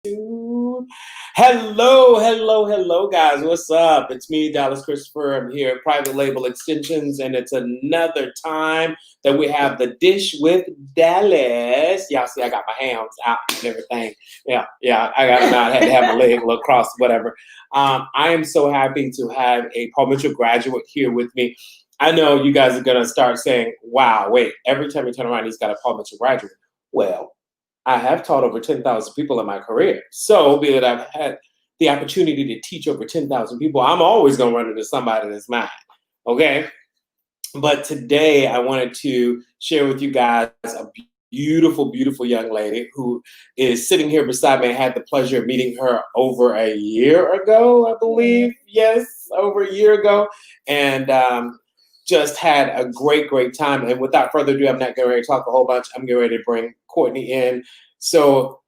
Hello, guys. What's up? It's me, Dallas Christopher. I'm here at Private Label Extensions, and it's another time that we have the Dish with Dallas. Y'all see, I got my hands out and everything. Yeah, I got them out. I had to have my leg a little crossed, whatever. I am so happy to have a Paul Mitchell graduate here with me. I know you guys are going to start saying, wow, wait, every time you turn around, he's got a Paul Mitchell graduate. Well, I have taught over 10,000 people in my career. So, be that I've had the opportunity to teach over 10,000 people, I'm always going to run into somebody that's mine. Okay? But today I wanted to share with you guys a beautiful young lady who is sitting here beside me. I had the pleasure of meeting her over a year ago, I believe. Yes, over a year ago. And just had a great time. And without further ado, I'm not getting ready to talk a whole bunch. I'm getting ready to bring Courtney in. So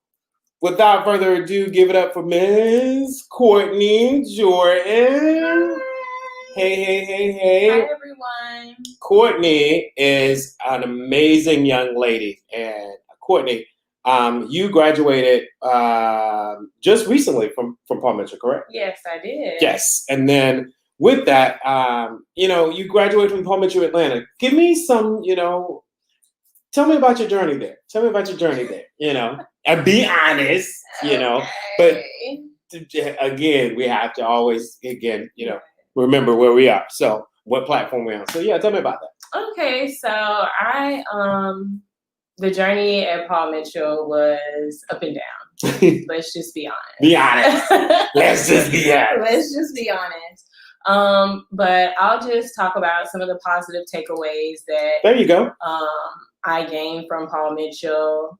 without further ado, give it up for Ms. Courtney Jordan. Hey. Hi, everyone. Courtney is an amazing young lady. And Courtney, you graduated just recently from Paul Mitchell, correct? Yes, I did. Yes. And then with that, you graduated from Paul Mitchell, Atlanta. Give me some, tell me about your journey there. And be honest, Okay. But again, we have to always, remember where we are. So what platform we're on. So yeah, tell me about that. Okay, so the journey at Paul Mitchell was up and down. Let's just be honest. Be honest. Let's just be honest. But I'll just talk about some of the positive takeaways that there you go. I gained from Paul Mitchell.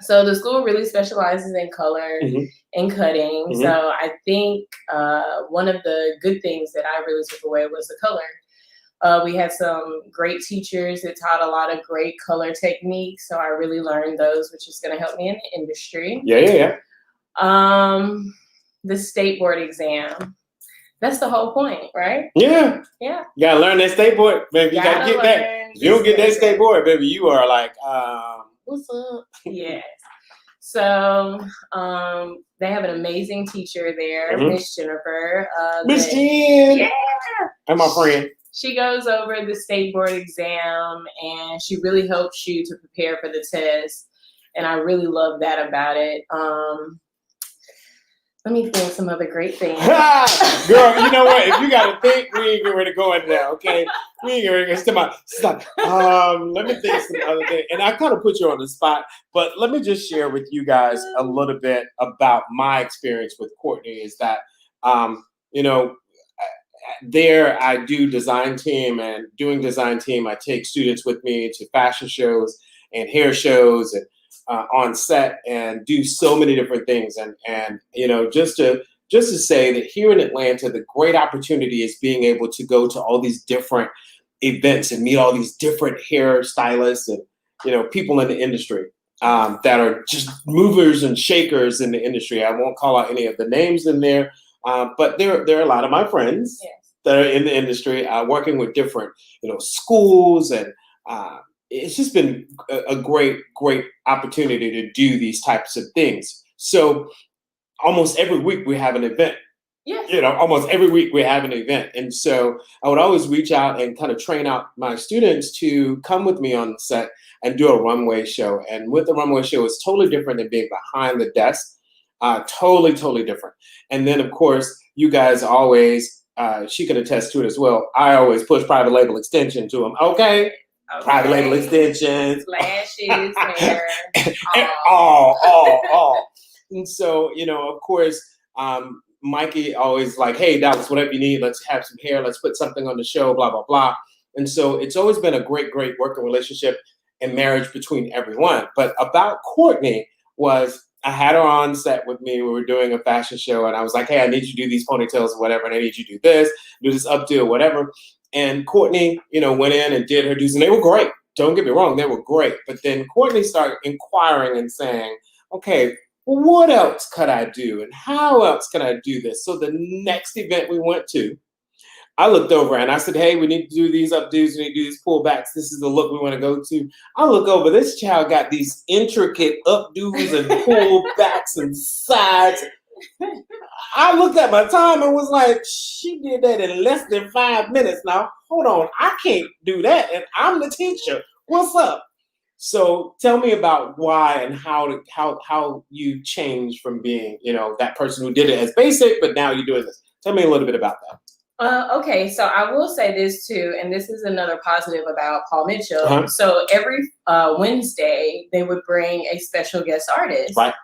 So the school really specializes in color and cutting. Mm-hmm. So I think one of the good things that I really took away was the color. We had some great teachers that taught a lot of great color techniques. So I really learned those, which is going to help me in the industry. Yeah. The state board exam. That's the whole point, right? Yeah. You gotta learn that state board, baby. You gotta get that. If you don't get that state board, baby, you are like, what's up? Yes. So they have an amazing teacher there, Miss Jennifer. Miss Jen. Yeah. And my friend. She goes over the state board exam and she really helps you to prepare for the test. And I really love that about it. Let me think some other great things. Girl, you know what? If you got to think, we ain't getting ready to go into that, okay? We ain't getting ready to stop. Let me think some other things. And I kind of put you on the spot, but let me just share with you guys a little bit about my experience with Courtney is that, there I do design team, and doing design team, I take students with me to fashion shows and hair shows and on set and do so many different things. And just to say that here in Atlanta, the great opportunity is being able to go to all these different events and meet all these different hairstylists and, people in the industry that are just movers and shakers in the industry. I won't call out any of the names in there, but there are a lot of my friends that are in the industry working with different, schools and it's just been a great opportunity to do these types of things. So almost every week we have an event. Almost every week we have an event. And so I would always reach out and kind of train out my students to come with me on the set and do a runway show. And with the runway show, it's totally different than being behind the desk. Totally different. And then, of course, you guys always, she can attest to it as well. I always push private label extension to them. Okay. Private label extensions, lashes, hair, all. And so, of course, Mikey always like, hey, Dallas, whatever you need, let's have some hair, let's put something on the show, blah, blah, blah. And so it's always been a great working relationship and marriage between everyone. But about Courtney was I had her on set with me. We were doing a fashion show, and I was like, hey, I need you to do these ponytails or whatever, and I need you to do this updo or whatever. And Courtney, went in and did her dues, and they were great. Don't get me wrong, they were great. But then Courtney started inquiring and saying, okay, well, what else could I do? And how else can I do this? So the next event we went to, I looked over and I said, hey, we need to do these updos, we need to do these pullbacks. This is the look we want to go to. I look over, this child got these intricate updos and pullbacks and sides. I looked at my time and was like, she did that in less than 5 minutes. Now, hold on, I can't do that. And I'm the teacher. What's up? So tell me about why and how you changed from being, that person who did it as basic, but now you're doing this. Tell me a little bit about that. Okay, so I will say this too, and this is another positive about Paul Mitchell. Uh-huh. So every Wednesday, they would bring a special guest artist. Right.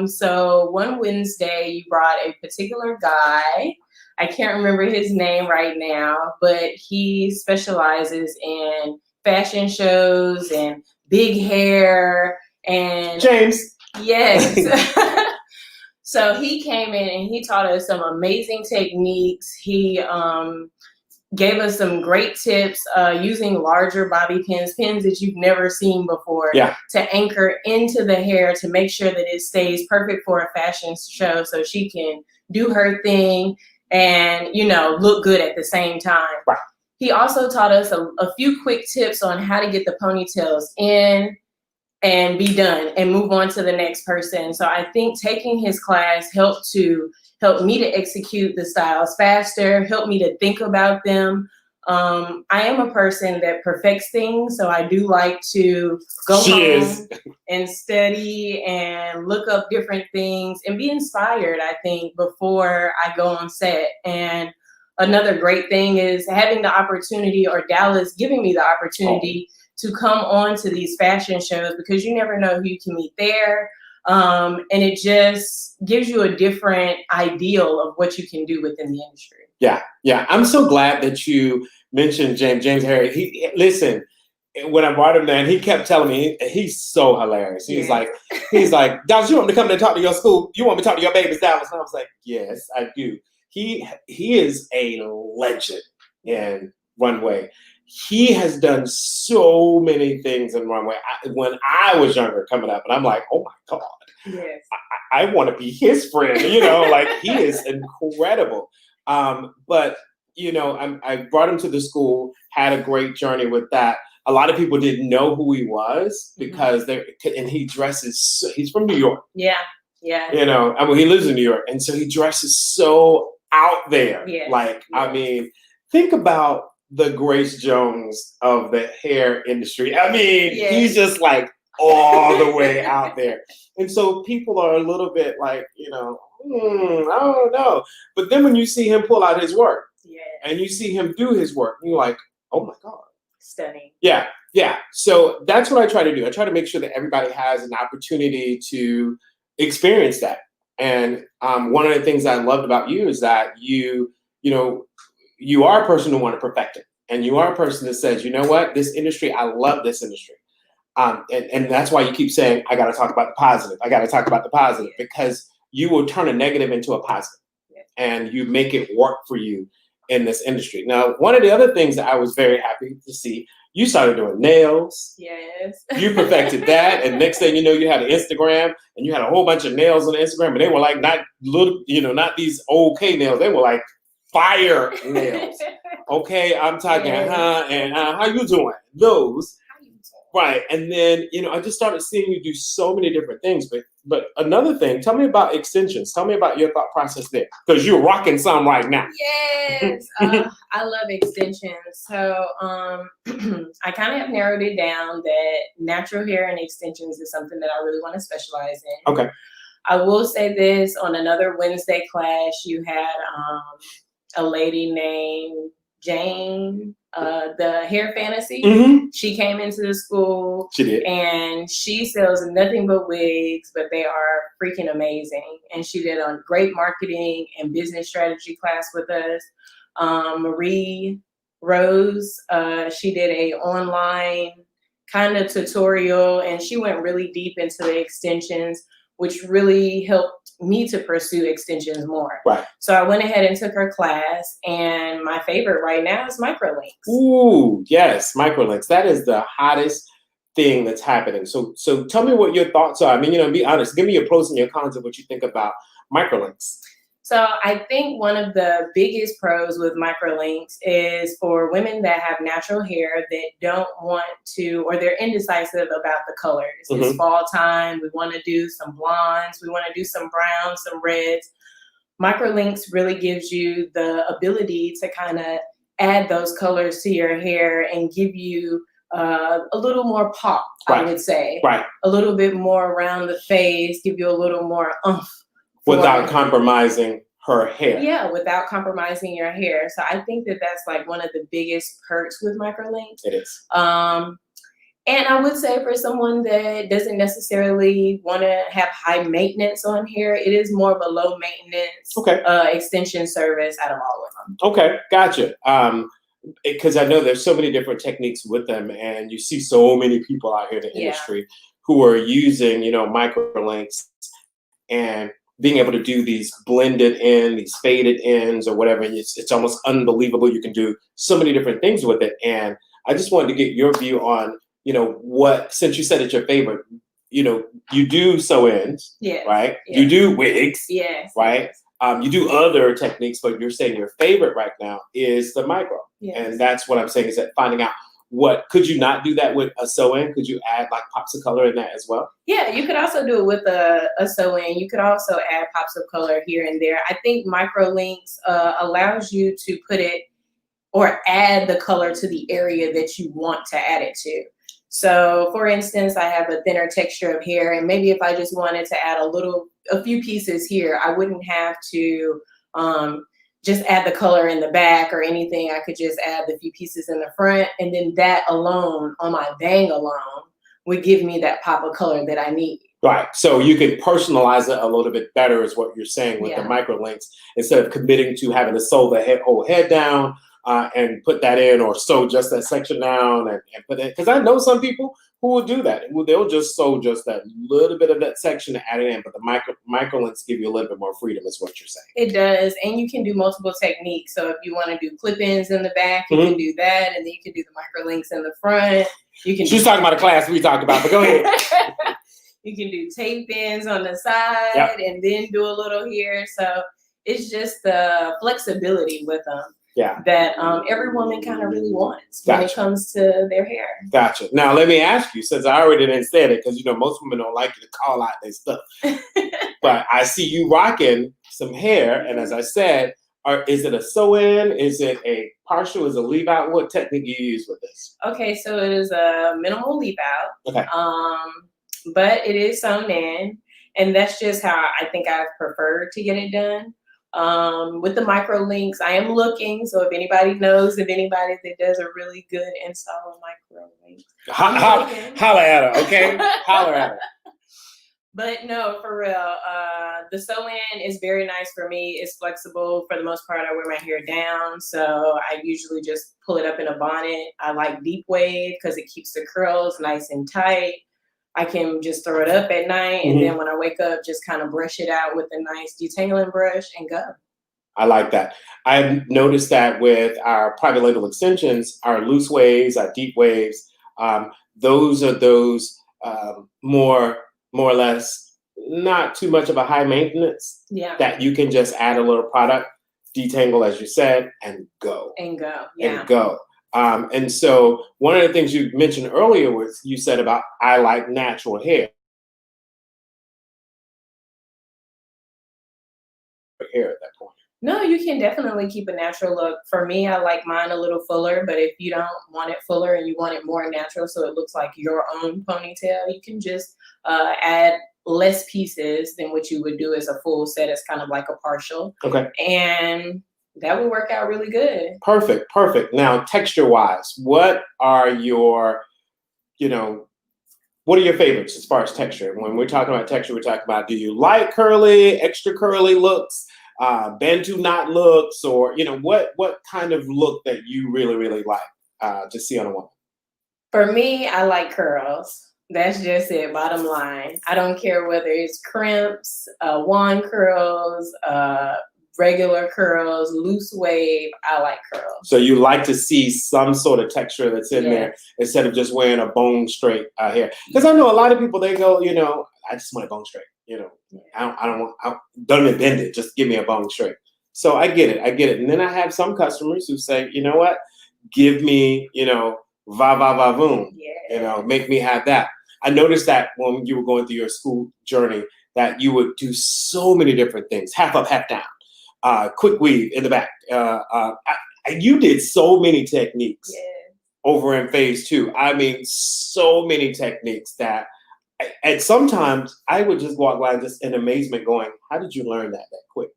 So one Wednesday, you brought a particular guy. I can't remember his name right now, but he specializes in fashion shows and big hair and James. Yes. So he came in and he taught us some amazing techniques. He gave us some great tips using larger bobby pins, pins that you've never seen before, to anchor into the hair to make sure that it stays perfect for a fashion show so she can do her thing and, look good at the same time. Right. He also taught us a few quick tips on how to get the ponytails in and be done and move on to the next person. So I think taking his class helped me to execute the styles faster, helped me to think about them. I am a person that perfects things, so I do like to go home and study and look up different things and be inspired, I think, before I go on set. And another great thing is having the opportunity, or Dallas giving me the opportunity to come on to these fashion shows, because you never know who you can meet there. And it just gives you a different ideal of what you can do within the industry. Yeah. I'm so glad that you mentioned James Harry. Listen, when I brought him there, and he kept telling me, he's so hilarious. He's like, Dallas, you want me to come and talk to your school? You want me to talk to your babies, Dallas? And I was like, yes, I do. He is a legend in runway. He has done so many things in runway. When I was younger coming up, and I'm like, oh my God, yes, I want to be his friend. He is incredible. But I brought him to the school, had a great journey with that. A lot of people didn't know who he was because he dresses. He's from New York. Yeah. He lives in New York, and so he dresses so out there. Think about the Grace Jones of the hair industry. He's just like all the way out there. And so people are a little bit like, I don't know. But then when you see him pull out his work and you see him do his work, you're like, oh my God. Stunning. Yeah. So that's what I try to do. I try to make sure that everybody has an opportunity to experience that. And one of the things I loved about you is that you are a person who want to perfect it. And you are a person that says, you know what, this industry, I love this industry. And that's why you keep saying, I got to talk about the positive. I got to talk about the positive, because you will turn a negative into a positive and you make it work for you in this industry. Now, one of the other things that I was very happy to see, you started doing nails. Yes. You perfected that. And next thing you know, you had an Instagram and you had a whole bunch of nails on Instagram, and they were like not little, not these okay nails. They were like fire nails. Okay, I'm talking, and how you doing? Those. Right. And then, I just started seeing you do so many different things. But another thing, tell me about extensions. Tell me about your thought process there, because you're rocking some right now. Yes. I love extensions. So I kind of have narrowed it down that natural hair and extensions is something that I really want to specialize in. Okay. I will say this, on another Wednesday class, you had a lady named Jane, the Hair Fantasy. Mm-hmm. She came into the school. She did. And she sells nothing but wigs, but they are freaking amazing. And she did a great marketing and business strategy class with us. Marie Rose, she did a online kind of tutorial, and she went really deep into the extensions, which really helped me to pursue extensions more. Right. So I went ahead and took her class, and my favorite right now is microlinks. Ooh, yes, microlinks. That is the hottest thing that's happening. So tell me what your thoughts are. Be honest. Give me your pros and your cons of what you think about microlinks. So I think one of the biggest pros with microlinks is for women that have natural hair that don't want to, or they're indecisive about the colors. It's fall time. We want to do some blondes. We want to do some browns, some reds. Microlinks really gives you the ability to kind of add those colors to your hair and give you a little more pop, I would say. Right. A little bit more around the face, give you a little more oomph. Without compromising her hair. Yeah, without compromising your hair. So I think that that's like one of the biggest perks with microlinks. It is. And I would say for someone that doesn't necessarily want to have high maintenance on hair, it is more of a low maintenance extension service out of all of them. Okay, gotcha. Because I know there's so many different techniques with them, and you see so many people out here in the industry who are using, microlinks and being able to do these blended in, these faded ins or whatever. It's almost unbelievable. You can do so many different things with it. And I just wanted to get your view on, what, since you said it's your favorite, you do sew-ins, right? Yes. You do wigs, right? Yes. You do other techniques, but you're saying your favorite right now is the micro. Yes. And that's what I'm saying is that finding out could you not do that with a sew-in? Could you add like pops of color in that as well? Yeah, you could also do it with a sew-in. You could also add pops of color here and there. I think microlinks allows you to put it or add the color to the area that you want to add it to. So for instance, I have a thinner texture of hair, and maybe if I just wanted to add a few pieces here, I wouldn't have to just add the color in the back or anything. I could just add the few pieces in the front, and then that alone, on my bang alone, would give me that pop of color that I need. Right. So you can personalize it a little bit better is what you're saying with the microlinks, instead of committing to having to sew the whole head down and put that in, or sew just that section down and put it. Because I know some people who will do that. They'll just sew just that little bit of that section and add it in. But the microlinks give you a little bit more freedom is what you're saying. It does. And you can do multiple techniques. So if you want to do clip-ins in the back, you can do that. And then you can do the microlinks in the front. She's talking about a class we talked about, but go ahead. You can do tape-ins on the side and then do a little here. So it's just the flexibility with them. That every woman kind of really wants when it comes to their hair. Gotcha. Now, let me ask you, since I already didn't say it, because, most women don't like you to call out their stuff. But I see you rocking some hair. And as I said, is it a sew-in? Is it a partial? Is it a leave-out? What technique do you use with this? Okay, so it is a minimal leave-out. Okay. But it is sewn in. And that's just how I think I've preferred to get it done. With the microlinks, I am looking. So if anybody knows of anybody that does a really good install of microlinks, holler at her, okay? Holler at her. But no, for real, the sew-in is very nice for me. It's flexible. For the most part, I wear my hair down, so I usually just pull it up in a bonnet. I like deep wave because it keeps the curls nice and tight. I can just throw it up at night, and then when I wake up, just kind of brush it out with a nice detangling brush and go. I like that. I've noticed that with our private label extensions, our loose waves, our deep waves, those are more or less not too much of a high maintenance. That you can just add a little product, detangle as you said, and go. And go. And go. And so one of the things you mentioned earlier was you said about I like natural hair. Hair at that point. No, you can definitely keep a natural look. For me, I like mine a little fuller, but if you don't want it fuller and you want it more natural so it looks like your own ponytail, you can just add less pieces than what you would do as a full set. It's kind of like a partial. Okay. And that will work out really good. Perfect. Now, texture-wise, what are your favorites as far as texture? When we're talking about texture, we're talking about, do you like curly, extra curly looks, Bantu knot looks, or, what kind of look that you really, really like to see on a woman? For me, I like curls. That's just it, bottom line. I don't care whether it's crimps, wand curls, regular curls, loose wave. I like curls. So you like to see some sort of texture that's in there instead of just wearing a bone straight hair. Because I know a lot of people, they go, I just want a bone straight. don't even bend it. Just give me a bone straight. So I get it. And then I have some customers who say, you know what, give me, va va va voom, make me have that. I noticed that when you were going through your school journey, that you would do so many different things, half up, half down, quick weave in the back. You did so many techniques over in phase 2. I mean, so many techniques that, and sometimes I would just walk by just in amazement going, how did you learn that quick?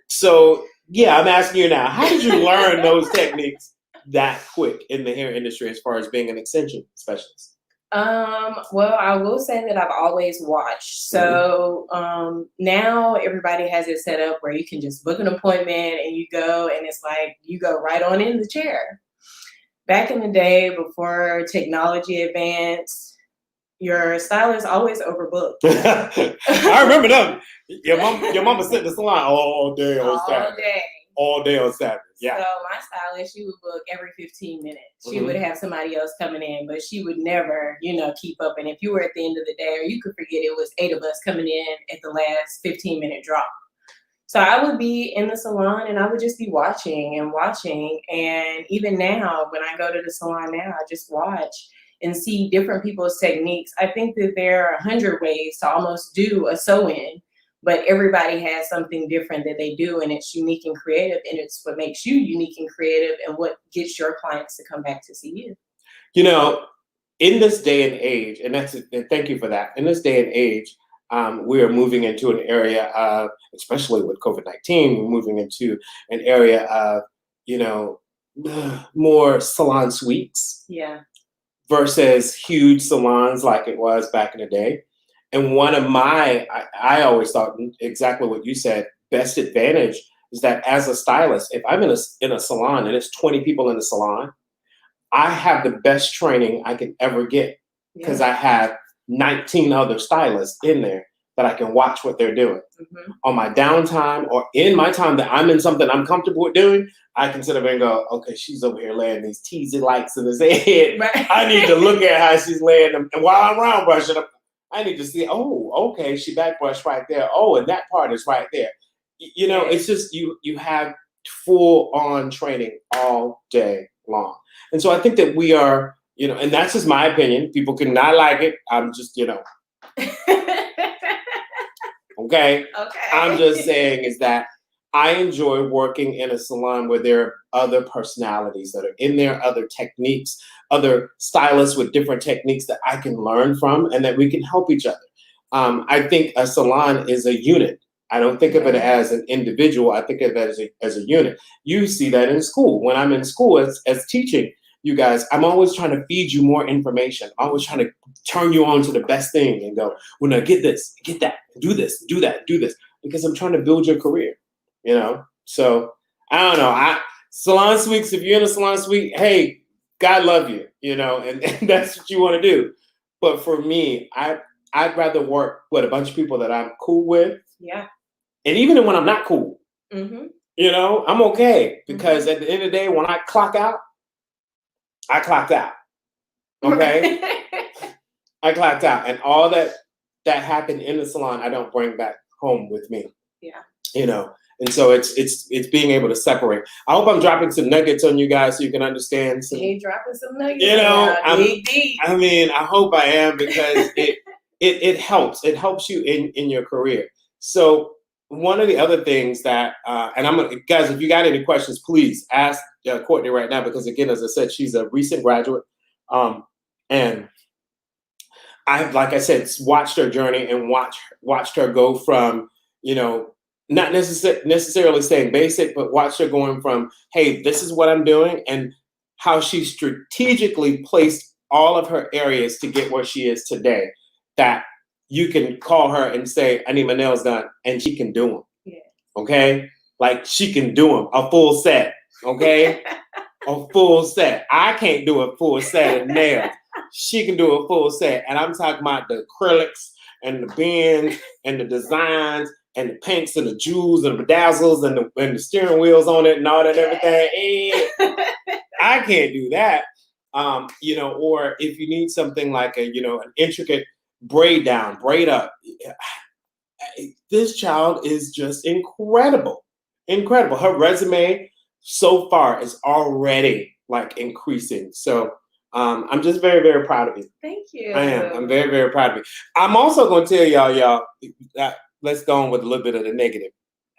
So yeah, I'm asking you now, how did you learn those techniques that quick in the hair industry as far as being an extension specialist? Well, I will say that I've always watched. So now everybody has it set up where you can just book an appointment and you go, and it's like you go right on in the chair. Back in the day, before technology advanced, your stylist always overbooked. I remember them. Your mama sit in the salon all day on Saturday. All day on Saturday. Yeah. So my stylist, she would book every 15 minutes. She would have somebody else coming in, but she would never, keep up. And if you were at the end of the day, or you could forget it was 8 of us coming in at the last 15-minute drop. So I would be in the salon and I would just be watching. And even now, when I go to the salon now, I just watch and see different people's techniques. I think that there are 100 ways to almost do a sew-in, but everybody has something different that they do, and it's unique and creative, and it's what makes you unique and creative and what gets your clients to come back to see you. In this day and age, and thank you for that. In this day and age, we are moving into an area of, especially with COVID-19, we're moving into an area of, more salon suites. Yeah. Versus huge salons like it was back in the day. And one of I always thought exactly what you said, best advantage is that as a stylist, if I'm in a salon and it's 20 people in the salon, I have the best training I can ever get because I have 19 other stylists in there that I can watch what they're doing. On my downtime or in my time that I'm in something I'm comfortable with doing, I can sit up and go, okay, she's over here laying these teasy lights in his head. Right. I need to look at how she's laying them. And while I'm round brushing them, I need to see, oh, okay, she back brushed right there. Oh, and that part is right there. It's just you have full on training all day long. And so I think that we are, and that's just my opinion. People can not like it. I'm just, Okay. I'm just saying is that I enjoy working in a salon where there are other personalities that are in there, other techniques, other stylists with different techniques that I can learn from and that we can help each other. I think a salon is a unit. I don't think of it as an individual. I think of it as a unit. You see that in school. When I'm in school as teaching, you guys, I'm always trying to feed you more information. I'm always trying to turn you on to the best thing and go, well, now get this, get that, do this, do that, do this, because I'm trying to build your career, So I don't know. Salon suites, if you're in a salon suite, hey, God love you, and that's what you want to do. But for me, I'd rather work with a bunch of people that I'm cool with. Yeah. And even when I'm not cool, I'm okay because at the end of the day, when I clock out, I clocked out. Okay? I clocked out. And all that happened in the salon, I don't bring back home with me. Yeah. And so it's being able to separate. I hope I'm dropping some nuggets on you guys so you can understand. You're dropping some nuggets. I mean, I hope I am because it helps. It helps you in your career. So one of the other things that, and I'm gonna, guys, if you got any questions, please ask Courtney right now, because again, as I said, she's a recent graduate. And I've, like I said, watched her journey and watched her go from, not necessarily staying basic, but watched her going from, hey, this is what I'm doing, and how she strategically placed all of her areas to get where she is today. That you can call her and say, I need my nails done, and she can do them. Yeah. Okay? Like, she can do them, a full set. Okay? A full set. I can't do a full set of nails. She can do a full set. And I'm talking about the acrylics and the bends and the designs and the pinks and the jewels and the bedazzles and the steering wheels on it and all that everything. And I can't do that. Or if you need something like an intricate braid down, braid up. This child is just incredible. Incredible. Her resume so far is already like increasing. So I'm just very, very proud of you. Thank you. I am. I'm very, very proud of you. I'm also going to tell y'all, let's go on with a little bit of the negative.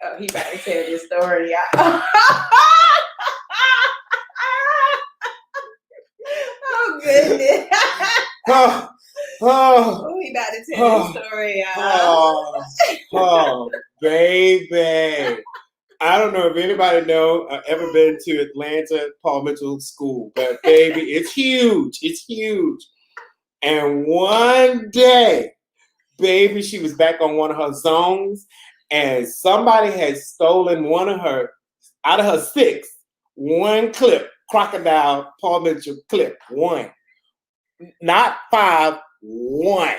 Oh, he about to tell this story, y'all. Oh, goodness. Oh, he about to tell this story, y'all. Oh, baby. I don't know if anybody ever been to Atlanta Paul Mitchell School, but baby, it's huge. It's huge. And one day, baby, she was back on one of her zones, and somebody had stolen out of her 6, one clip, crocodile Paul Mitchell clip, 1. Not 5, 1.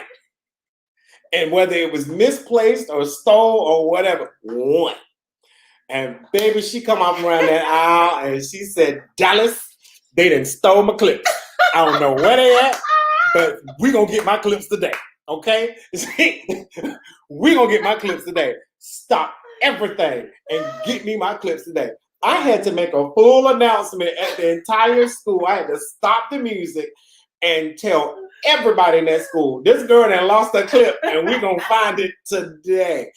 And whether it was misplaced or stole or whatever, 1. And baby, she come up around that aisle and she said, Dallas, they done stole my clips. I don't know where they at, but we gonna get my clips today, okay? We gonna get my clips today. Stop everything and get me my clips today. I had to make a full announcement at the entire school. I had to stop the music and tell everybody in that school, this girl that lost her clip and we gonna find it today.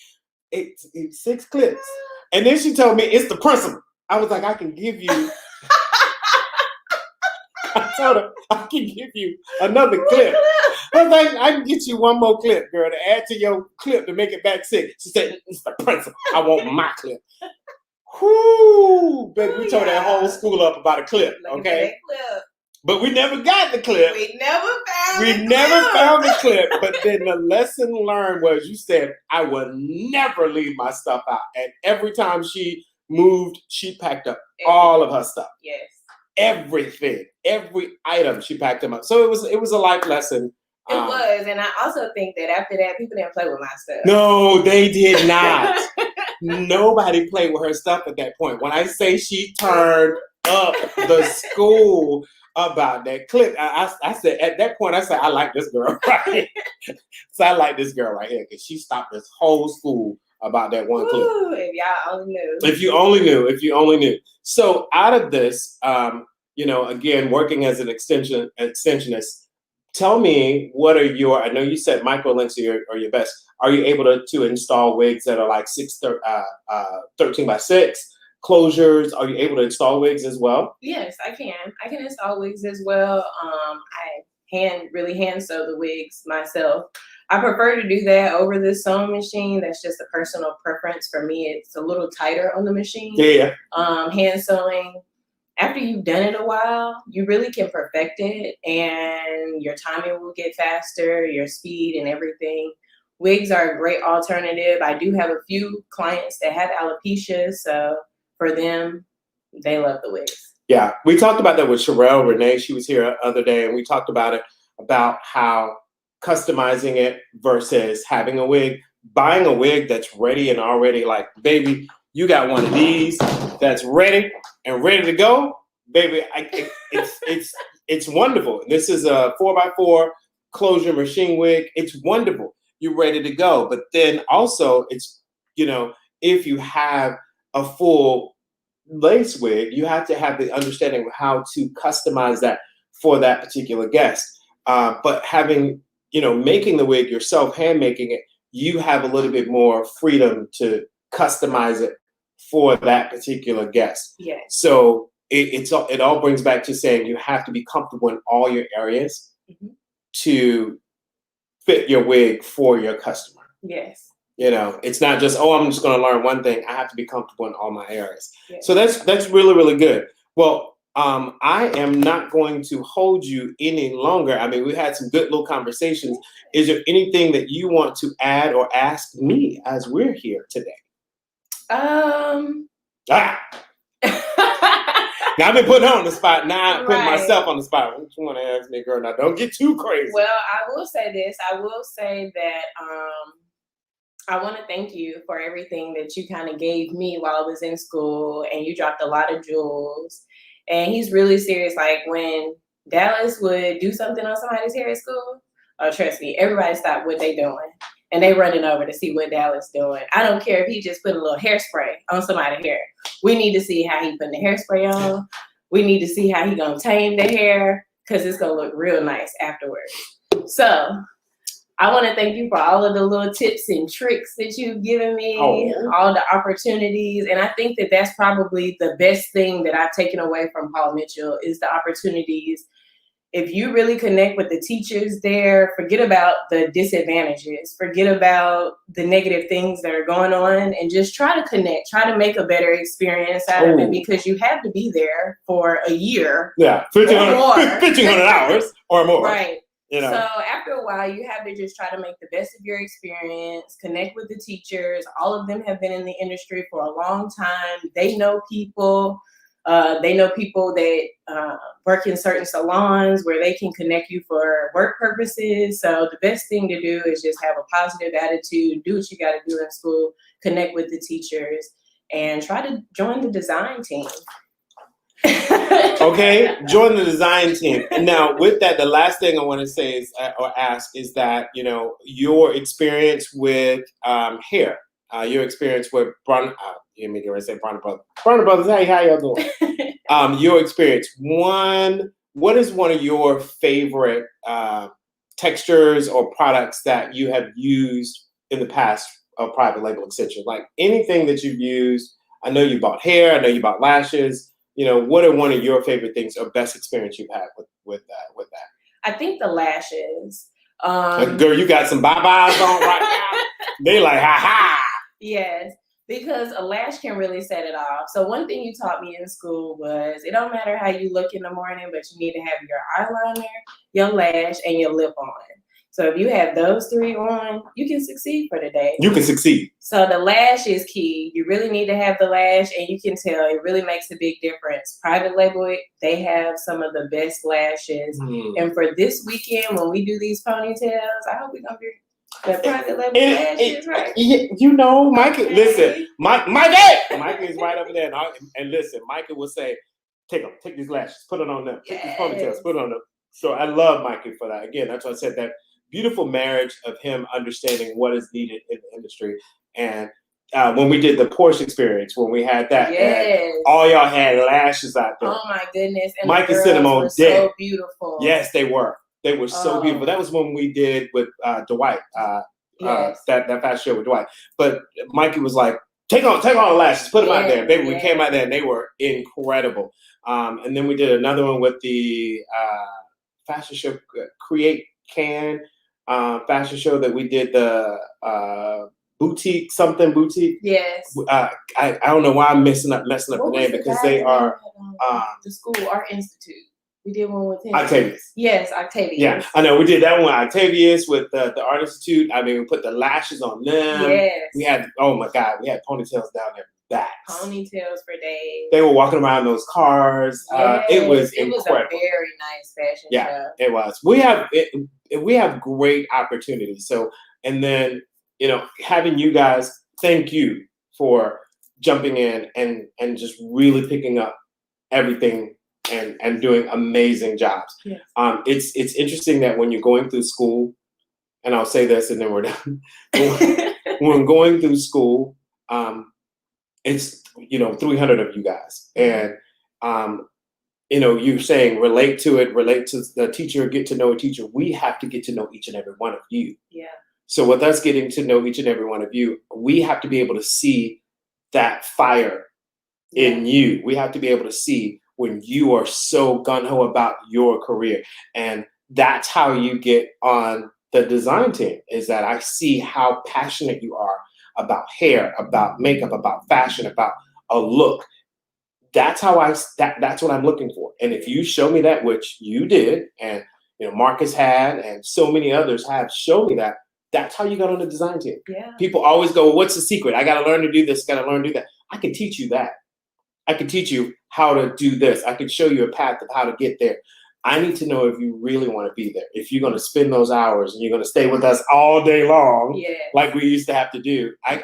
It's 6 clips. And then she told me it's the principal. I was like, I can give you. I told her I can give you another clip. I was like, I can get you one more clip, girl, to add to your clip to make it back 6. She said, it's the principal. I want my clip. Whoo, baby, we tore that whole school up about a clip, okay? But we never got the clip. We never found the clip. But then the lesson learned was you said, I will never leave my stuff out. And every time she moved, she packed up all of her stuff. Yes. Everything. Every item, she packed them up. So it was a life lesson. It was. And I also think that after that, people didn't play with my stuff. No, they did not. Nobody played with her stuff at that point. When I say she turned up the school about that clip, I said at that point, I said, I like this girl right here. So I like this girl right here because she stopped this whole school about that one clip. If y'all only knew. If you only knew. So out of this, again, working as an extensionist, tell me what are I know you said micro links are your best. Are you able to install wigs that are like 13 by 6? Closures, are you able to install wigs as well? Yes, I can. I can install wigs as well. I really hand sew the wigs myself. I prefer to do that over the sewing machine. That's just a personal preference for me. It's a little tighter on the machine. Yeah. Hand sewing, after you've done it a while, you really can perfect it and your timing will get faster, your speed and everything. Wigs are a great alternative. I do have a few clients that have alopecia, so for them, they love the wigs. Yeah, we talked about that with Sherelle Renee. She was here the other day, and we talked about how customizing it versus having a wig. Buying a wig that's ready and already like, baby, you got one of these that's ready and ready to go, baby. It's wonderful. This is a 4x4 closure machine wig. It's wonderful. You're ready to go. But then also, it's if you have a full lace wig, you have to have the understanding of how to customize that for that particular guest. But having, making the wig yourself, hand making it, you have a little bit more freedom to customize it for that particular guest. Yes. So it all brings back to saying you have to be comfortable in all your areas to fit your wig for your customer. Yes. It's not just, I'm just going to learn one thing. I have to be comfortable in all my areas. Yes. So that's really, really good. Well, I am not going to hold you any longer. I mean, we had some good little conversations. Is there anything that you want to add or ask me as we're here today? Now I've been putting her on the spot. Now I'm putting myself on the spot. What you want to ask me, girl? Now don't get too crazy. Well, I will say this. I will say that I want to thank you for everything that you kind of gave me while I was in school, and you dropped a lot of jewels. And he's really serious. Like when Dallas would do something on somebody's hair at school, Oh, trust me, everybody stop what they doing. And they running over to see what Dallas doing. I don't care if he just put a little hairspray on somebody's hair. We need to see how he putting the hairspray on. We need to see how he gonna tame the hair, because it's gonna look real nice afterwards. So I want to thank you for all of the little tips and tricks that you've given me, all the opportunities. And I think that that's probably the best thing that I've taken away from Paul Mitchell is the opportunities. If you really connect with the teachers there, forget about the disadvantages, forget about the negative things that are going on, and just try to connect, try to make a better experience out of it, because you have to be there for a year. Yeah, 1,500 hours or more. Right. You know. So after a while, you have to just try to make the best of your experience, connect with the teachers. All of them have been in the industry for a long time. They know people. They know people that work in certain salons where they can connect you for work purposes. So the best thing to do is just have a positive attitude, do what you got to do in school, connect with the teachers, and try to join the design team. Okay, join the design team. And now with that, the last thing I want to say is, or ask, is that, you know, your experience with hair, your experience with Brown Brothers. Brown Brothers, how y'all doing? Your experience. What is one of your favorite textures or products that you have used in the past of private label extension? Like anything that you've used. I know you bought hair. I know you bought lashes. You know, what are one of your favorite things or best experience you've had with that? I think the lashes. Girl, you got some bye-byes on right now. They like, ha-ha. Yes, because a lash can really set it off. So one thing you taught me in school was it don't matter how you look in the morning, but you need to have your eyeliner, your lash, and your lip on. So if you have those three on, you can succeed for the day. You can succeed. So the lash is key. You really need to have the lash, and you can tell it really makes a big difference. Private label, they have some of the best lashes. And for this weekend, when we do these ponytails, I hope we're going to be the private label lashes, right? You know, Micah, okay. Listen, Micah is right over there. And listen, Micah will say, take these lashes, put it on them. Take these ponytails, put it on them. So I love Micah for that. Again, that's why I said that beautiful marriage of him understanding what is needed in the industry. And when we did the Porsche experience, when we had that, and all y'all had lashes out there. Oh my goodness! And Micah sent them on deck. So beautiful. Yes, they were. They were so beautiful. That was when we did with Dwight. That fashion show with Dwight. But Mikey was like, take on the lashes, put them out there, baby. We came out there and they were incredible. And then we did another one with the fashion show, Create Can. Fashion show that we did, the boutique. Yes. I don't know why I'm messing up the name, because they are the School Art Institute. We did one with him. Octavius. Yes, Octavius. Yeah, I know. We did that one with Octavius with the Art Institute. I mean, we put the lashes on them. Yes. We had, oh my God, we had ponytails down their backs. Ponytails for days. They were walking around those cars. Yes, it was incredible. It was a very nice fashion show. Yeah, it was. We have great opportunities. So, and then, you know, having you guys, thank you for jumping in and just really picking up everything and doing amazing jobs. Yes. It's interesting that when you're going through school, and I'll say this and then we're done. When going through school, it's, you know, 300 of you guys. And, you know, you're saying relate to the teacher, get to know a teacher. We have to get to know each and every one of you. Yeah. So with us getting to know each and every one of you, we have to be able to see that fire in you. We have to be able to see when you are so gung-ho about your career. And that's how you get on the design team, is that I see how passionate you are about hair, about makeup, about fashion, about a look. That's how that's what I'm looking for. And if you show me that, which you did, and you know Marcus had, and so many others have shown me that, that's how you got on the design team. Yeah. People always go, what's the secret? I got to learn to do this, got to learn to do that. I can teach you that. I can teach you how to do this. I can show you a path of how to get there. I need to know if you really want to be there. If you're going to spend those hours and you're going to stay with us all day long, like we used to have to do, I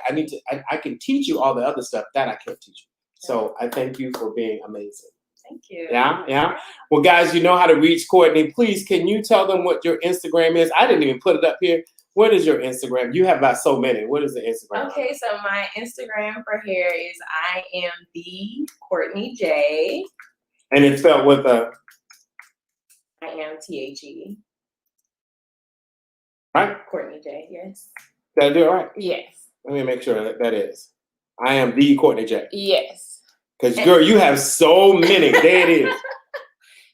can teach you all the other stuff that I can't teach you. So I thank you for being amazing. Thank you. Yeah. Well, guys, you know how to reach Courtney. Please, can you tell them what your Instagram is? I didn't even put it up here. What is your Instagram? You have about so many. What is the Instagram? Okay, so my Instagram for hair is I am the Courtney J. And it's spelled with a... I am THE. Right? Courtney J, yes. Did I do it right? Yes. Let me make sure that is. I am the Courtney J. Yes. Because, girl, you have so many. There it is.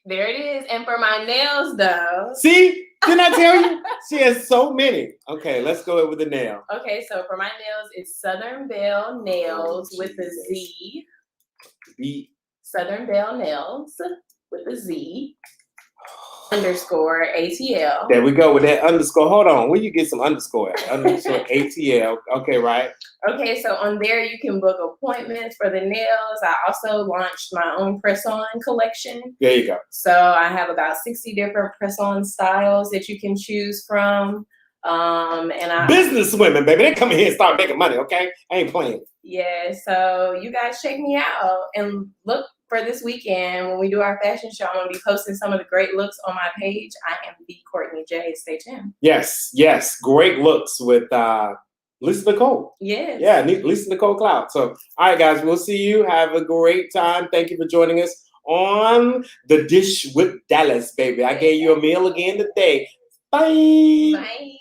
There it is. And for my nails, though. See? Didn't I tell you? She has so many. Okay, let's go with the nail. Okay, so for my nails, it's Southern Belle Nails with a Z. Southern Belle Nails with a Z. Underscore ATL. There we go with that underscore. Hold on. Where you get some underscore at? Underscore ATL. Okay, right. Okay, so on there you can book appointments for the nails. I also launched my own press-on collection. There you go. So I have about 60 different press-on styles that you can choose from. Business women, baby. They come in here and start making money, okay? I ain't playing. Yeah, so you guys check me out and look for this weekend when we do our fashion show. I'm going to be posting some of the great looks on my page. I am the Courtney J. Stay tuned. Yes. Great looks with Lisa Nicole. Yes. Yeah, Lisa Nicole Cloud. So, all right, guys, we'll see you. Have a great time. Thank you for joining us on The Dish with Dallas, baby. I gave you a meal again today. Bye. Bye.